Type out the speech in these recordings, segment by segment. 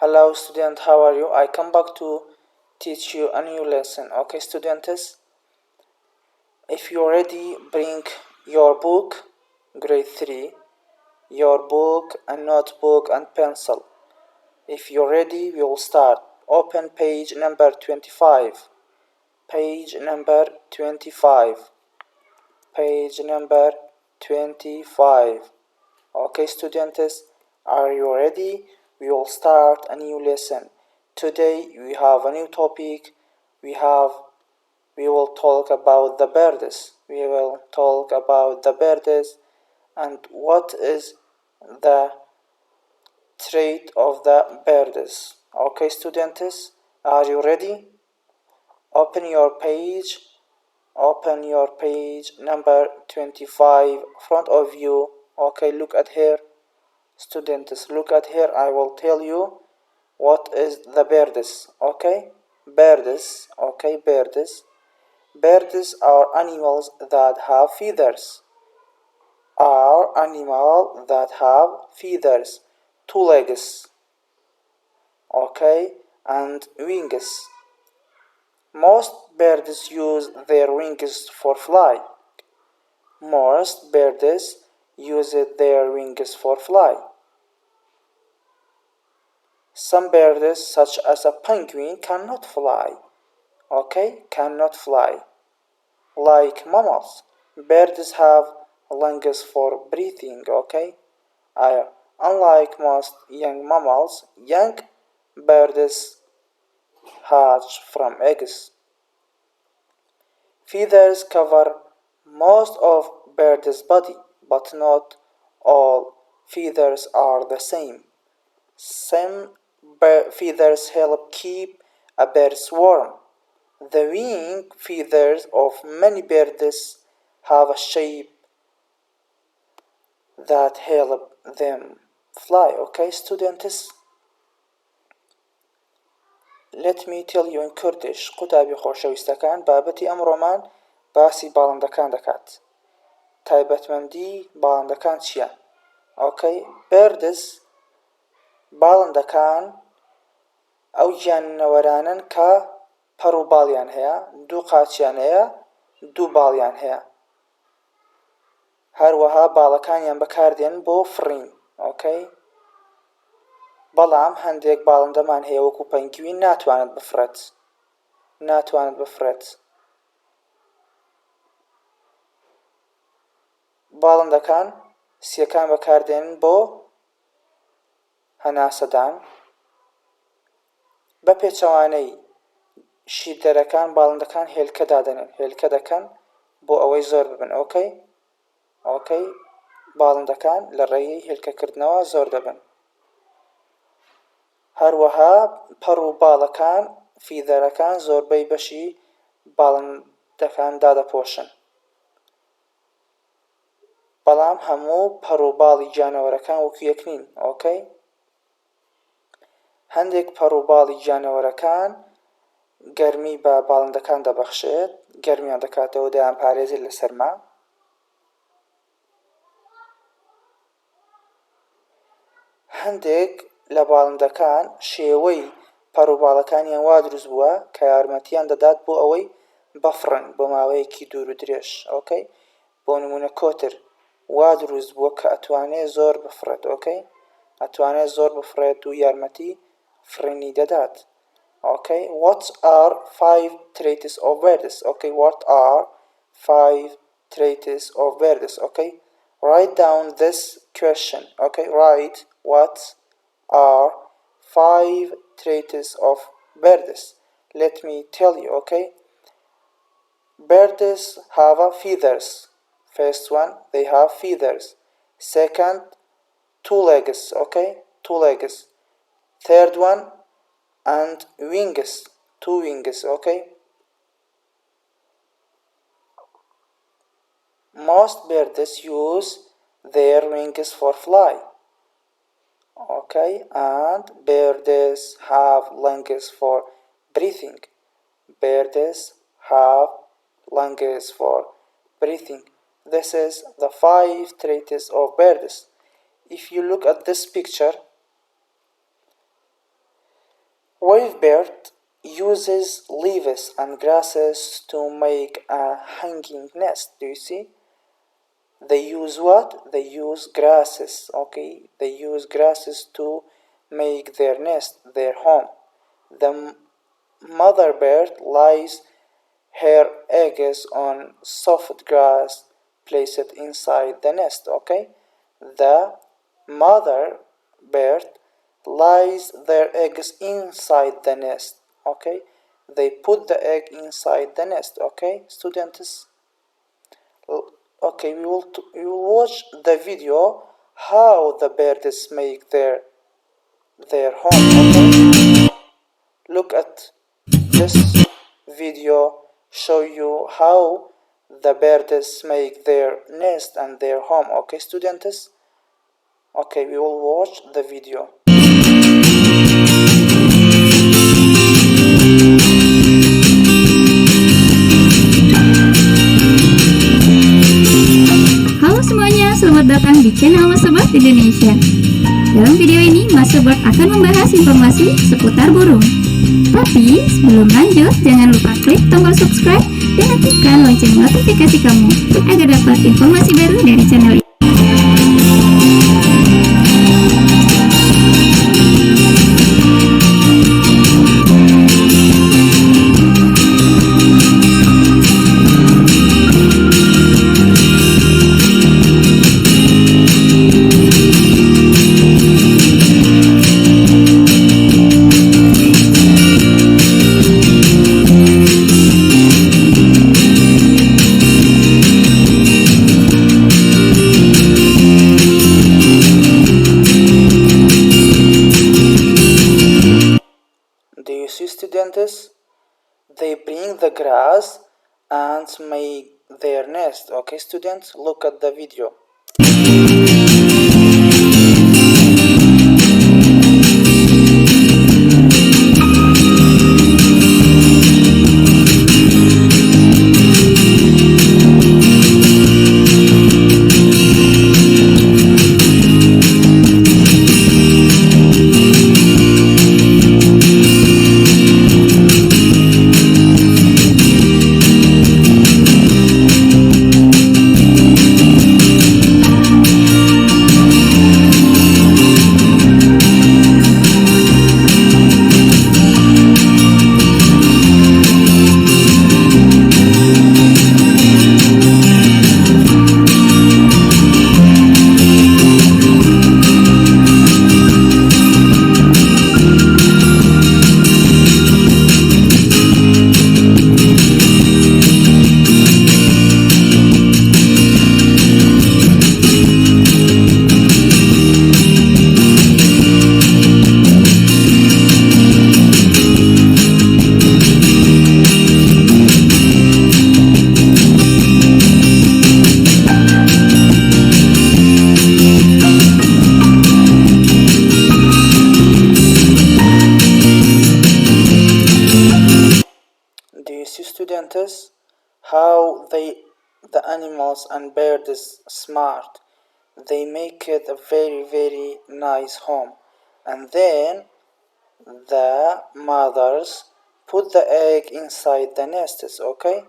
Hello student, how are you? I come back to teach you a new lesson. Okay students, if you're ready, bring your book, grade 3, your book and notebook and pencil. If you're ready, we will start. Open page number 25. Page number 25. Page number 25. Okay students, are you ready? We will start a new lesson. Today we have a new topic. We will talk about the birds. We will talk about the birds and what is the trait of the birds. Okay students, are you ready? Open your page. Open your page number 25 front of you. Okay, look at here. Students, look at here. I will tell you what is the birds. Okay, birds. Okay, birds. Birds are animals that have feathers. Are animals that have feathers, two legs. Okay, and wings. Most birds use their wings for fly. Most birds use their wings for fly. Some birds, such as a penguin, cannot fly. Okay, cannot fly. Like mammals, birds have lungs for breathing. Okay, unlike most young mammals, young birds hatch from eggs. Feathers cover most of bird's body, but not all feathers are the same. Some feathers help keep a bird warm. The wing feathers of many birds have a shape that help them fly. Okay, students? Let me tell you in Kurdish. قوتابی خۆشەویستەکان بابەتی ئەمڕۆمان باسی باڵندەکان دەکات. تایبەتمەندی باڵندەکان چییە؟ Okay, birds باڵندەکان ئەو گیانەوەرانن کە پەڕ و باڵیان هەیە، دوو قاچیان هەیە، دوو باڵیان هەیە. هەروەها باڵەکانیان بەکاردێن بۆ فڕین. Okay, بەڵام هەندێک باڵندەمان هەیە وەکو پەنگوین ناتوانێت بفڕێت. باڵندەکان سیەکان بەکاردێنن بۆ هەناسەدان. بە پێچەوانەی شیردەرەکان باڵندەکان هێلکە دادەنێن، هێلکە دەکەن بۆ ئەوەی زۆر ببن. Okay, باڵندەکان لە ڕێی هێلکەکردنەوە زۆر دەبن. هەروەها پەڕ و باڵەکان فیدەرەکان زۆربەی بەشی باڵندەکان دادەپۆشن. بەڵام هەموو پەڕ و باڵی گیانەوەرەکان وەکو یەک نین. Okay, هەندێک پەڕ و باڵی گیانەوەرەکان گەرمی بە باڵندەکان دەبەخشێت، گەرمیان دەکاتەوە دەیان پارێزێت لە سەرما. هەندێک لە باڵندەکان شێوەی پەڕ و باڵەکانیان وا دروست بووە کە یارمەتیان دەدات بۆ ئەوەی بەفڕن بۆ ماوەیەکی دوور و درێژ. Okay, بۆ نمونە کۆتر وا دروست بووە کە ئەتوانێت زۆر بفڕێت. Okay, ئەتوانێت زۆر بفڕێت و یارمەتی فڕینی دەدات. Okay, what are 5 traits of birds? Okay, what are 5 traits of birds? Okay, write down this question. Okay, write what are 5 traits of birds. Let me tell you. Okay, birds have feathers. First one, they have feathers. Second, two legs. Okay, two legs. Third one, and wings, two wings. Okay, most birds use their wings for fly. Okay, and birds have lungs for breathing. Birds have lungs for breathing. This is the 5 traits of birds. If you look at this picture, Wave bird uses leaves and grasses to make a hanging nest. Do you see? They use what? They use grasses, okay? They use grasses to make their nest, their home. The mother bird lays her eggs on soft grass placed inside the nest, okay? The mother bird lays their eggs inside the nest, okay? They put the egg inside the nest, okay, students? Okay, we will watch the video how the birds make their home, okay? Look at this video show you how the birds make their nest and their home, okay, students? Okay, we will watch the video. Halo semuanya, selamat datang di channel Mas Sobat Indonesia. Dalam video ini, Mas Sobat akan membahas informasi seputar burung. Tapi sebelum lanjut, jangan lupa klik tombol subscribe dan aktifkan lonceng notifikasi kamu agar dapat informasi baru dari channel ini. Do you see, students? They bring the grass and make their nest, okay, students? Look at the video. Do you see, students, how the animals and birds smart? They make it a very nice home, and then the mothers put the egg inside the nests, okay?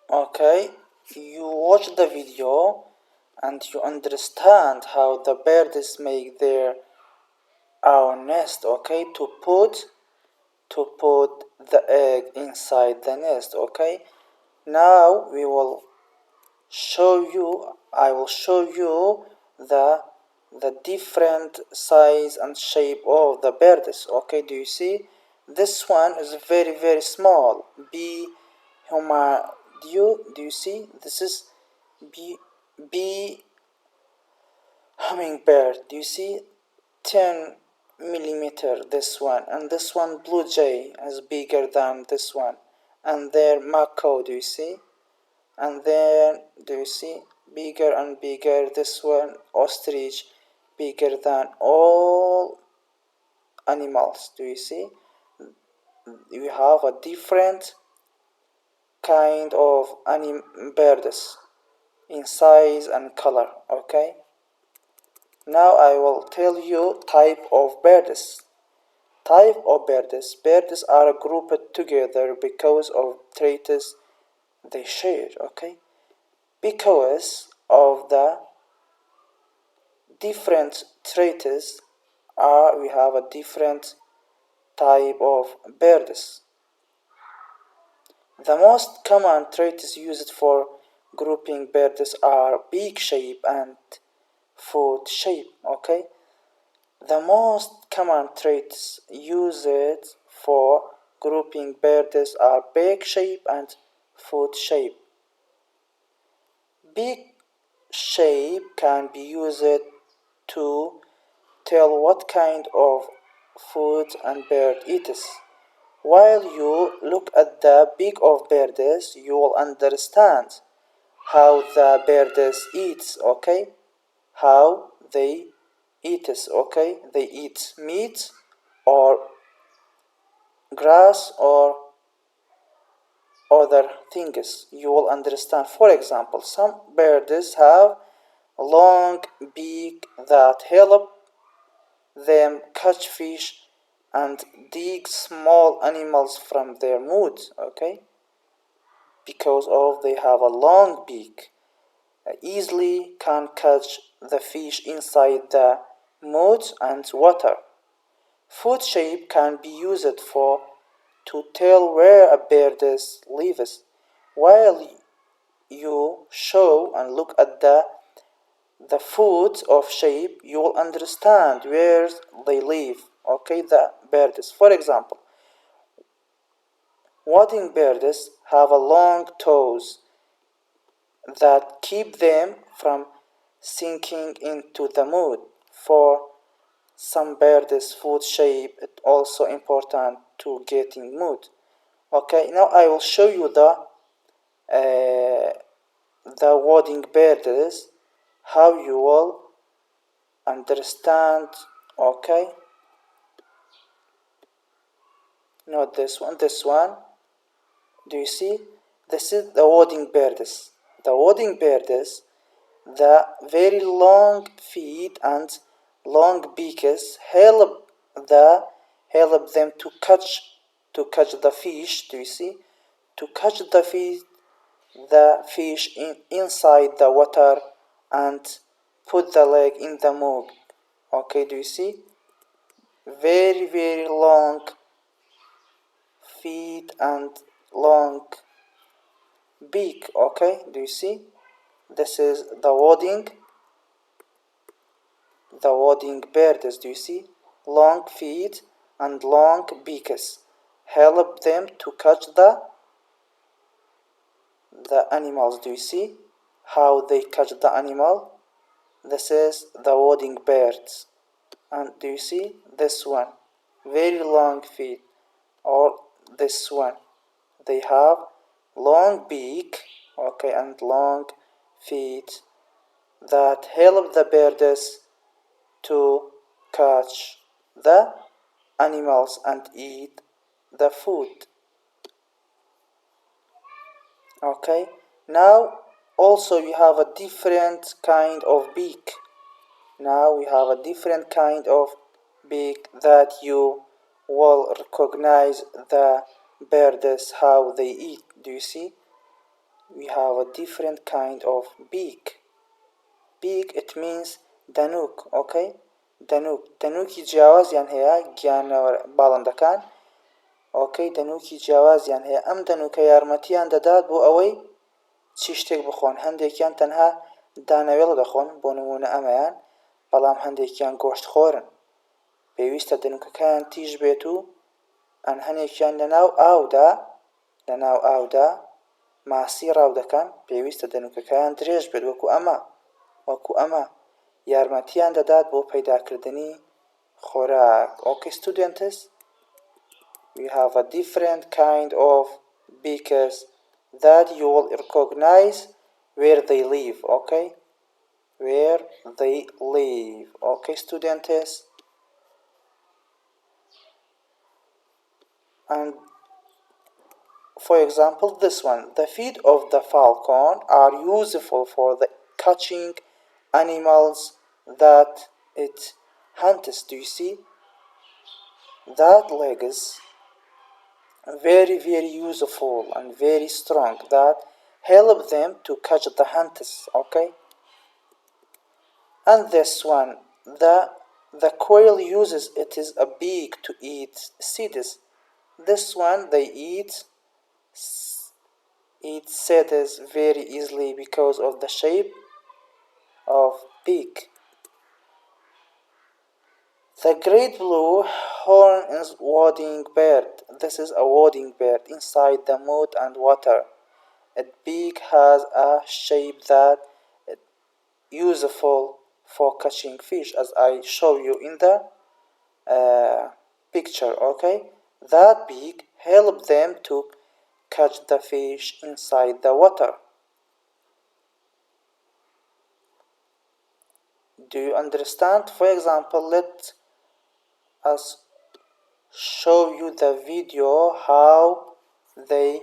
Okay, you watch the video and you understand how the birds make their own nest, okay, to put the egg inside the nest, okay. Now I will show you the different size and shape of the birds, okay. Do you see? This one is very small, do you see? This is bee hummingbird. Do you see? 10 millimeter, this one, and this one blue jay is bigger than this one, and there macaw, do you see? And then do you see bigger and bigger, this one ostrich bigger than all animals, do you see? You have a different kind of birds in size and color. Okay, now I will tell you type of birds. Type of birds. Birds are grouped together because of traits they share. Okay, because of the different traits we have a different type of birds. The most common traits used for grouping birds are beak shape and foot shape. Okay, the most common traits used for grouping birds are beak shape and foot shape. Beak shape can be used to tell what kind of food a bird eats. While you look at the beak of birds, you will understand how the birds eat. Okay, how they eat. Okay, they eat meat or grass or other things. You will understand. For example, some birds have a long beak that help them catch fish and dig small animals from their mud. Okay, because of they have a long beak, easily can catch the fish inside the mud and water. Foot shape can be used for to tell where a bird lives. While you show and look at the foot of shape, you will understand where they live. Okay, the birds. For example, wading birds have a long toes that keep them from sinking into the mud. For some birds, foot shape is also important to getting mud. Okay, now I will show you the wading birds, how you will understand. Okay, not this one, this one. Do you see? This is the wading birds. The wading birds, the very long feet and long beaks help them to catch the fish. Do you see? To catch the fish inside the water and put the leg in the mug. Okay, do you see? Very, very long feet and long beak. Okay, do you see? This is the wading birds. Do you see? Long feet and long beaks help them to catch the animals. Do you see how they catch the animal? This is the wading birds. And do you see this one? Very long feet. Or this one. They have long beak, okay, and long feet that help the birds to catch the animals and eat the food. Okay, now also we have a different kind of beak. Now we have a different kind of beak that you will recognize the birds how they eat. Do you see? We have a different kind of beak. Beak, it means danuk. Okay, دەنووکی جیاوازیان هەیە گیانەوە باڵندەکان. ئۆکەی دەنووکی جیاوازیان هەیە. ئەم دەنووکە یارمەتیان دەدات بۆ ئەوەی چی شتێک بخۆن. هەندێکیان تەنها دانەوێڵ دەخۆن، بۆ نمونە ئەمەیان، بەڵام هەندێکیان گۆشتخۆرن. پێویستە دەنووکەکەیان تیژ بێت و هەنێکیان لەناو ئاودا ماسی ڕاو دەکەن. پێویستە دەنووکەکەیان درێژ بێت وەکو ئەمە یارمەتیان دەدات بۆ پەیداکردنی خوراک. Okay students, we have a different kind of beaks that you will recognize where they live. Okay, where they live. Okay students, and for example this one, the feet of the falcon are useful for the catching animals that it hunts. Do you see that legs very useful and very strong that help them to catch the hunters. Okay, and this one, the quail uses its a beak to eat seeds. This one they eat seeds very easily because of the shape of beak. The great blue horn is wading bird. This is a wading bird inside the mud and water. Its beak has a shape that is useful for catching fish, as I show you in the picture. Okay, that beak help them to catch the fish inside the water. Do you understand? For example, let us show you the video how they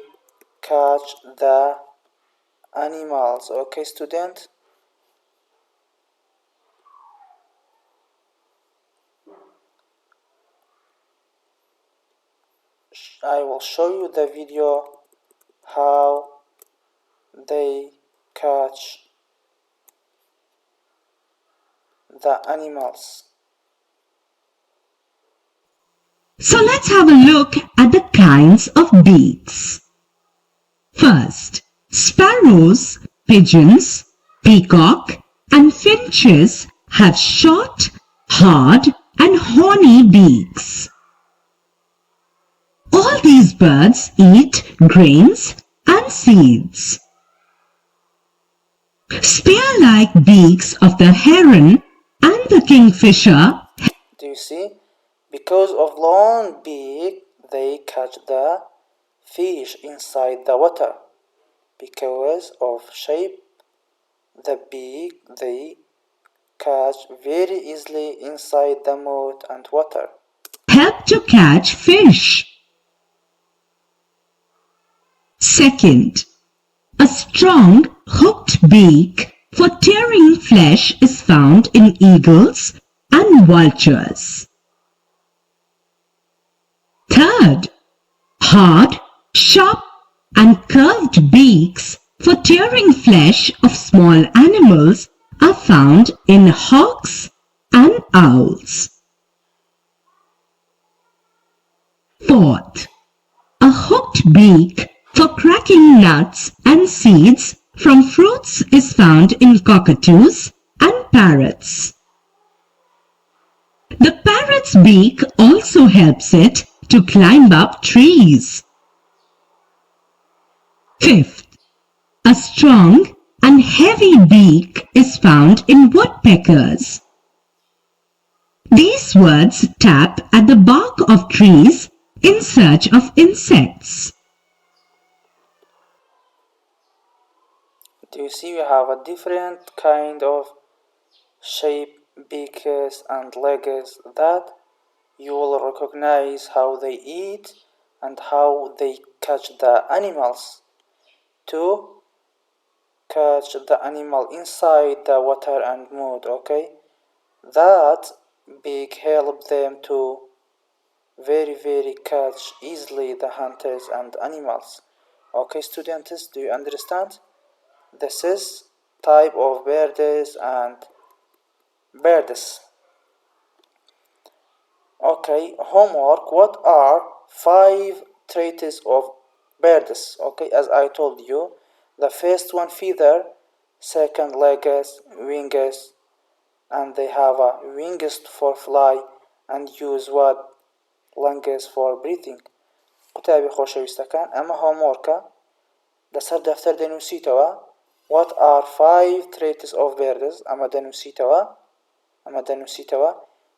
catch the animals. Okay student, I will show you the video how they catch the animals. So let's have a look at the kinds of beaks. First, sparrows, pigeons, peacock and finches have short, hard and horny beaks. All these birds eat grains and seeds. Spear-like beaks of the heron and the kingfisher. Do you see? Because of long beak, they catch the fish inside the water. Because of shape, the beak, they catch very easily inside the mud and water. Help to catch fish. Second, a strong hooked beak for tearing flesh is found in eagles and vultures. Third, hard, sharp and curved beaks for tearing flesh of small animals are found in hawks and owls. Fourth, a hooked beak for cracking nuts and seeds from fruits is found in cockatoos and parrots. The parrot's beak also helps it to climb up trees. Fifth, a strong and heavy beak is found in woodpeckers. These birds tap at the bark of trees in search of insects. Do you see we have a different kind of shape, beaks and legs that you will recognize how they eat and how they catch the animals. To catch the animal inside the water and mud. Okay, that beak help them to very catch easily the hunters and animals. Okay students, do you understand? This is type of birds and birds. Okay, homework. What are 5 traits of birds? Okay, as I told you, the first one feather, second legs, wings, and they have a wings for fly and use what lungs for breathing. قوتابی خۆشەویستەکان ئەمە هۆمۆرکە لەسەر دەفتەر دەنووسیتەوە. What are 5 traits of birds؟ ئەمە دەنووسیتەوە.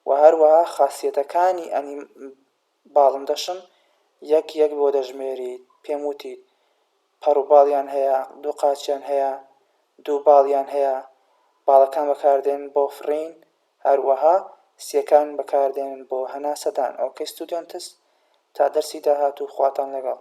و هەروەها خاسیەتەکانی ئەنی باڵندەشم یەک یەک بۆ دەژمێریت. پێم وتی پەڕ و باڵیان هەیە، دوو قاچیان هەیە، دوو باڵیان هەیە، باڵەکان بەکاردێنن بۆ فڕین، هەروەها سیەکان بەکاردێنن بۆ هەناسەدان. ئۆکەی ستودنتس، تا دەرسی داهاتوو خواتان لەگەڵ.